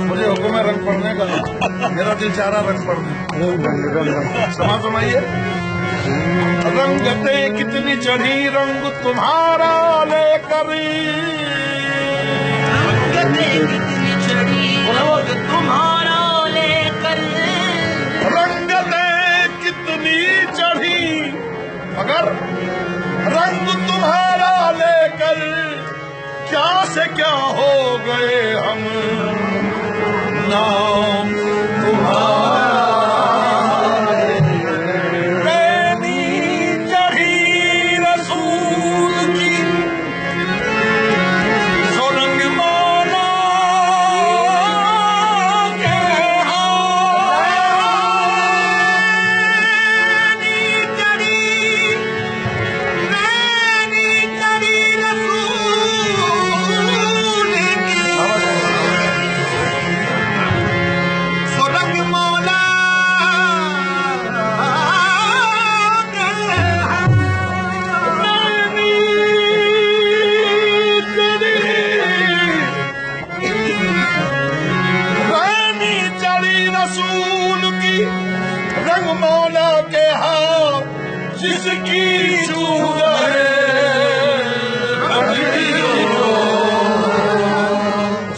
मुझे हुक्म है रंग पढ़ने का, मेरा दिल चाह रहा रंग पढ़ने। समाज सुनाइए। रंगते कितनी चढ़ी रंग तुम्हारा लेकर, रंगते कितनी चढ़ी रंग तुम्हारा लेकर, रंगते कितनी चढ़ी मगर रंग तुम्हारा लेकर, क्या से क्या हो गए हम, नाम तुम्हारा नैनी चढ़ी रसूल की, सो रंग मौला के रसूल की, रंग मौला के हाथ जिसकी चूर है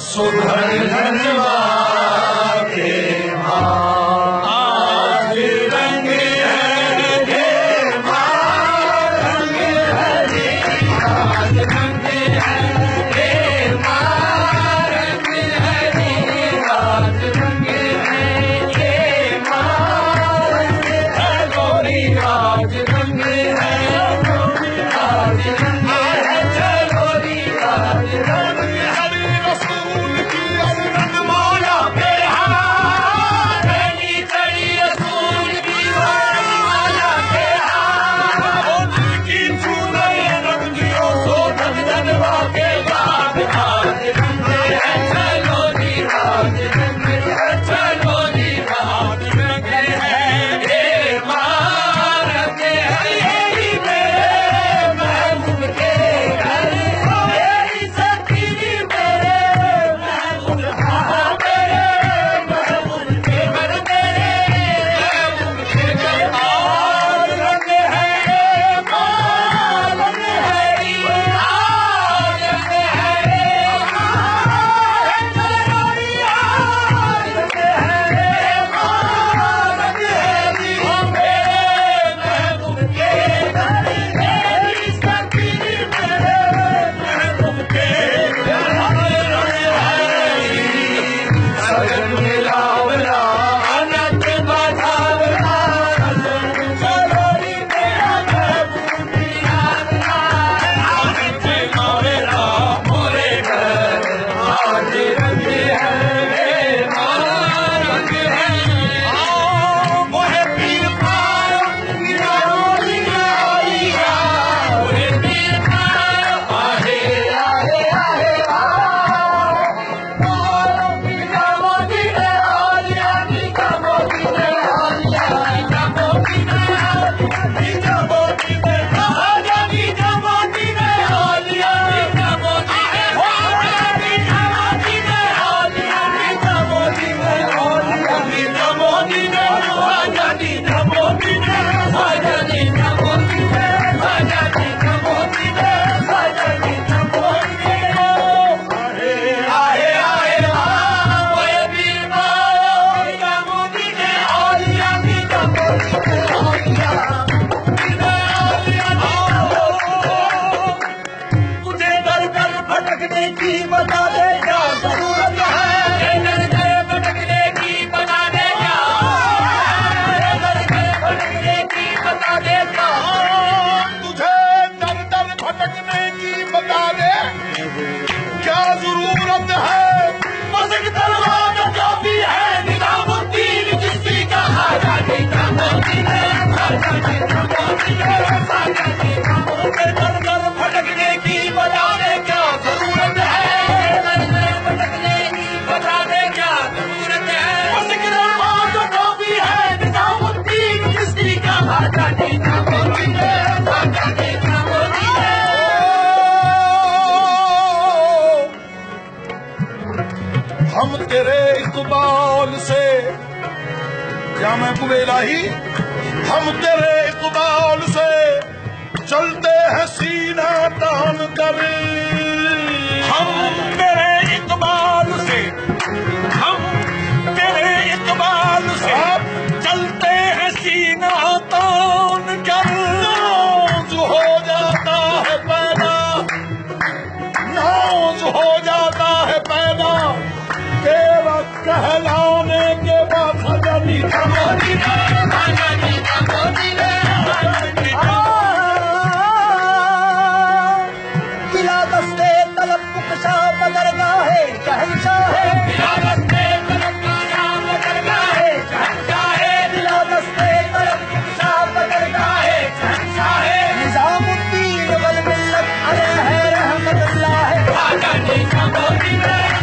सुधर धनवा के भाव, आज रंग है के भाव, रंग है आज रंग है के भाव, रंग है आज रंग है के भाव, रंग है गोरी आज रंग है, आज रंग है चलोरी आज रंग है रसूल की, रंग मौला पे हाथ नैनी चढ़ी रसूल की, रंग मौला पे हाथ की चूनर रंगियों सो धन धनवा के बाद, आज रंग है चलोरी आज रंग है चलोरी आज रंग है हे मां, रंग है यही मेरे महबूब के घर, यही सखी मेरे महबूब, हाँ मेरे महबूब के घर, मेरे महबूब के घर, आज रंग है मां, रंग है आज रंग है चलोरी आज रंग है मां, रंग है मेरे महबूब के घर, यही सखी मेरे महबूब के घर, सजन मिलावला अनंत बाधावला, चलोरी मेरा महबूब मिलावला, अनंत मावेला मोरे घर, आज रंग है रंग है मोहे पीर पाया निराली आइया, मोहे पीर पाया आहे आहे आहे तुझे दर दर भटकने की बता दे क्या जरूरत है, दर दर भटकने की बता दे क्या, दर दर भटकने की बता दे क्या, तुझे दर दर भटकने की बता दे क्या जरूरत है, बस एक दरवाजा जो भी है निजामुद्दीन किसी का, आजा निजामुद्दीन आजा निजामुद्दीन आजा निजामुद्दीन, दर दर भटकने की बता दे क्या जरूरत है, दर दर भटकने की बता दे क्या जरूरत है, बस एक दरवाजा जो भी है निजामुद्दीन किसी का, आजा निजामुद्दीन आजा महबूब इलाही, हम तेरे इकबाल से चलते हैं सीना तान कर, हम तेरे इकबाल से, हम तेरे इकबाल से चलते हैं सीना तान कर। नाज हो जाता है पैदा, नाज हो जाता है पैदा, तेरा कहलाने के बाद खजानी खजानी खजानी खजानी किला दस्ते तलब कुशा बदरगाह है शहंशाह है, किला दस्ते तलब कुशा बदरगाह है शहंशाह है, किला दस्ते तलब कुशा बदरगाह है शहंशाह है, निजामुद्दीन वल मिल्लत अलैहि रहमतुल्लाह है, खजानी खजानी खजानी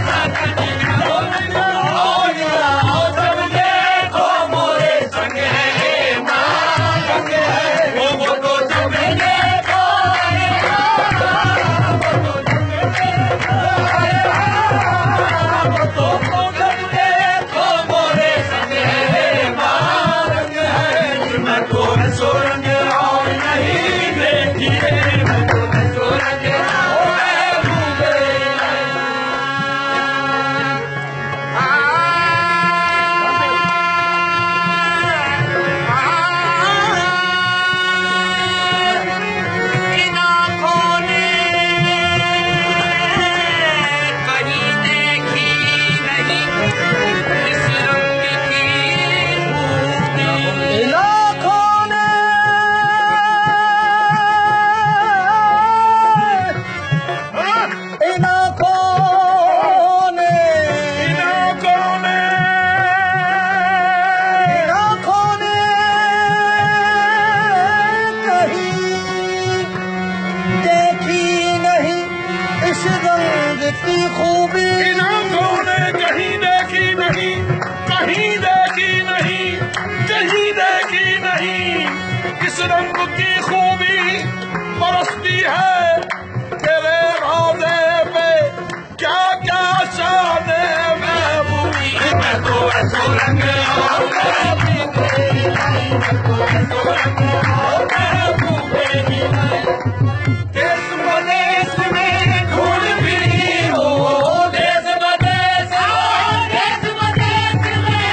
इस रंग की खूबी बरसती है तेरे रोज़े पे, क्या क्या शान है महबूबी, मैं तो ऐसा रंग देश बदेश में धूल फिरी हो, देश बदेश देश बदेश में,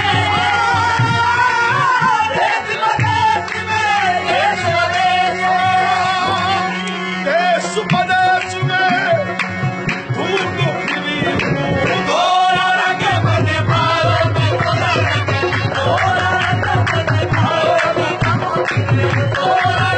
देश बदेश में, देश बदेश देश बदेश में धूल फिरी हो, गोरा रंग बने बालों में, गोरा रंग बने बालों में, गोरा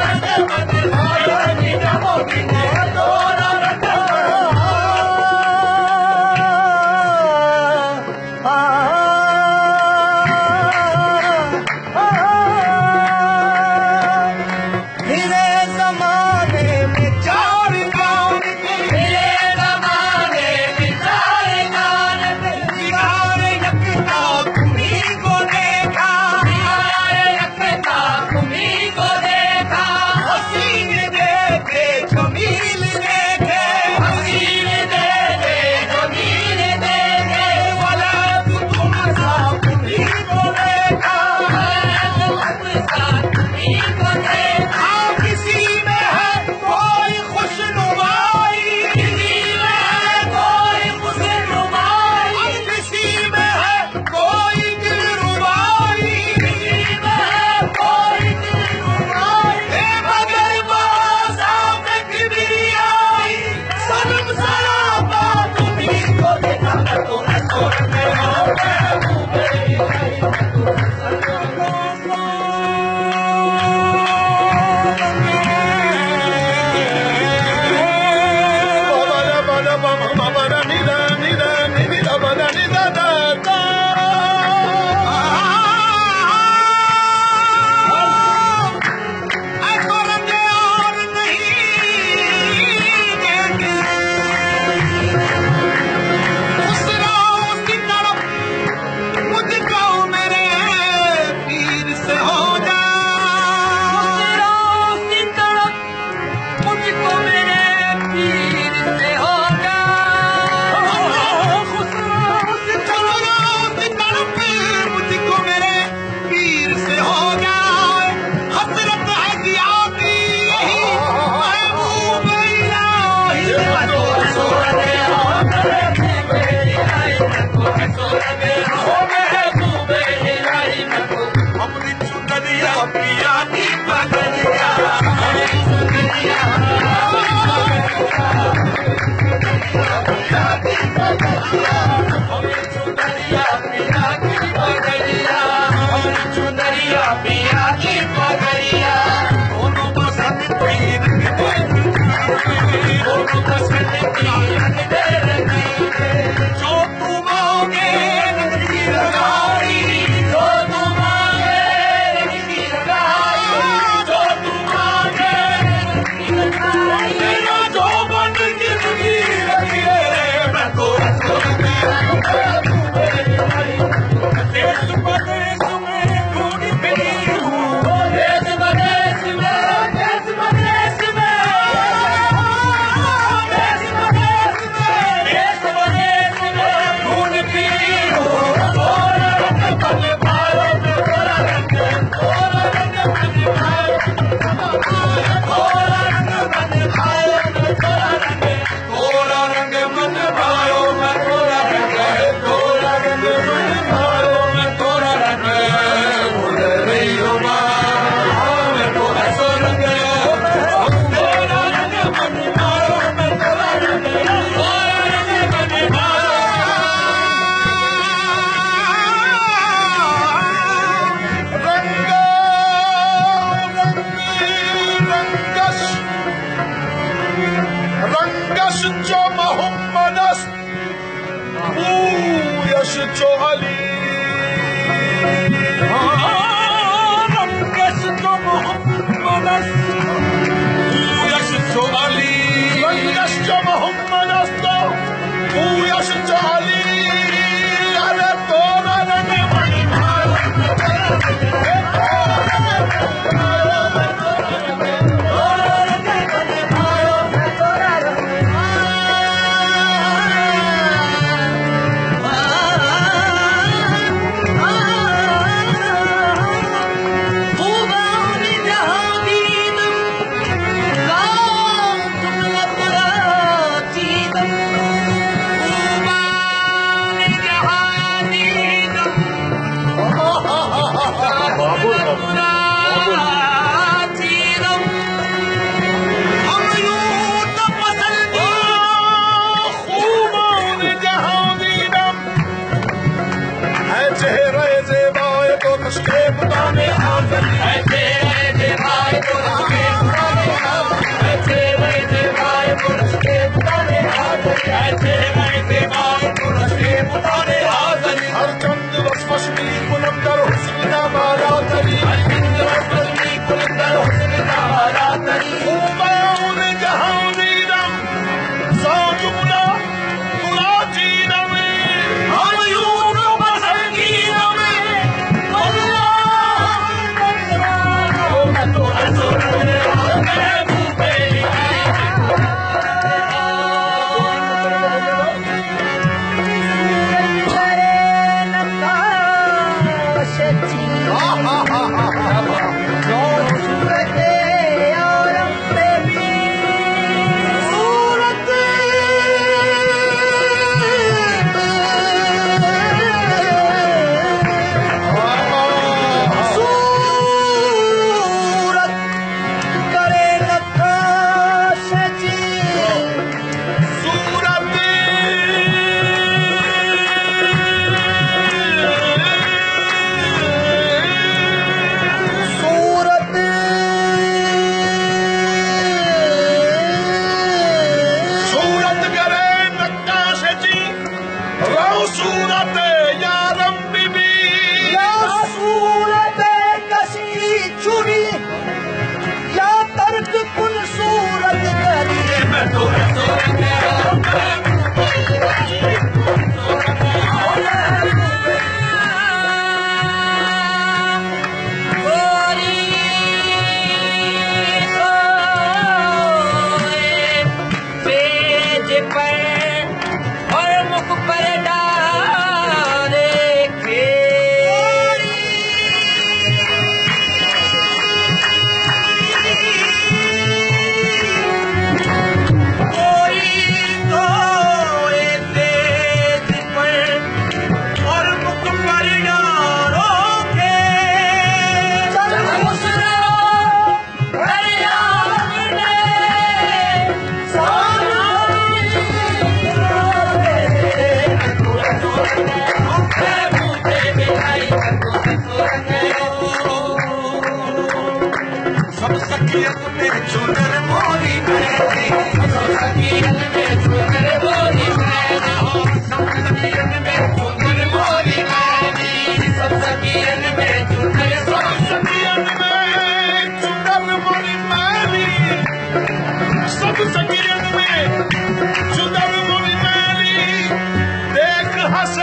हंस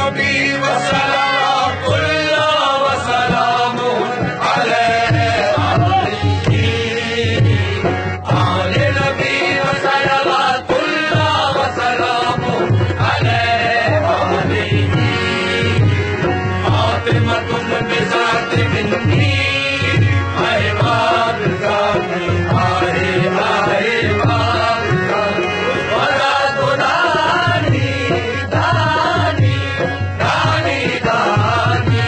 नबी वसलाकुल्ला वसलामु अलैहि आले नबी वसलाकुल्ला वसलामु अलैहि फातिमतुल बिज़ात मिन्नी आए बात जाती आए आए बात वरा दुलानी दानी दानी दानी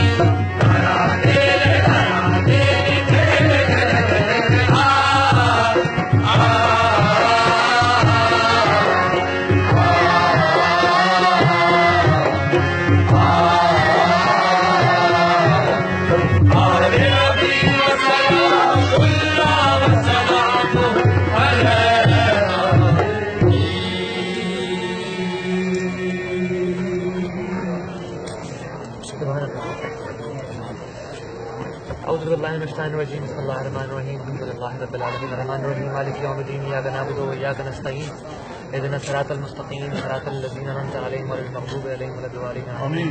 Bismillahirrahmanirrahim. Bismillahirrahmanirrahim. Alhamdulillahi Rabbil Alamin. Ar-Rahmanir-Rahim. Maliki yawmiddin. Iyyaka na'budu wa iyyaka nasta'in. Ihdinas siratal mustaqim. Siratal ladzina an'amta 'alaihim ghayril maghdubi 'alaihim waladdallin. Amin.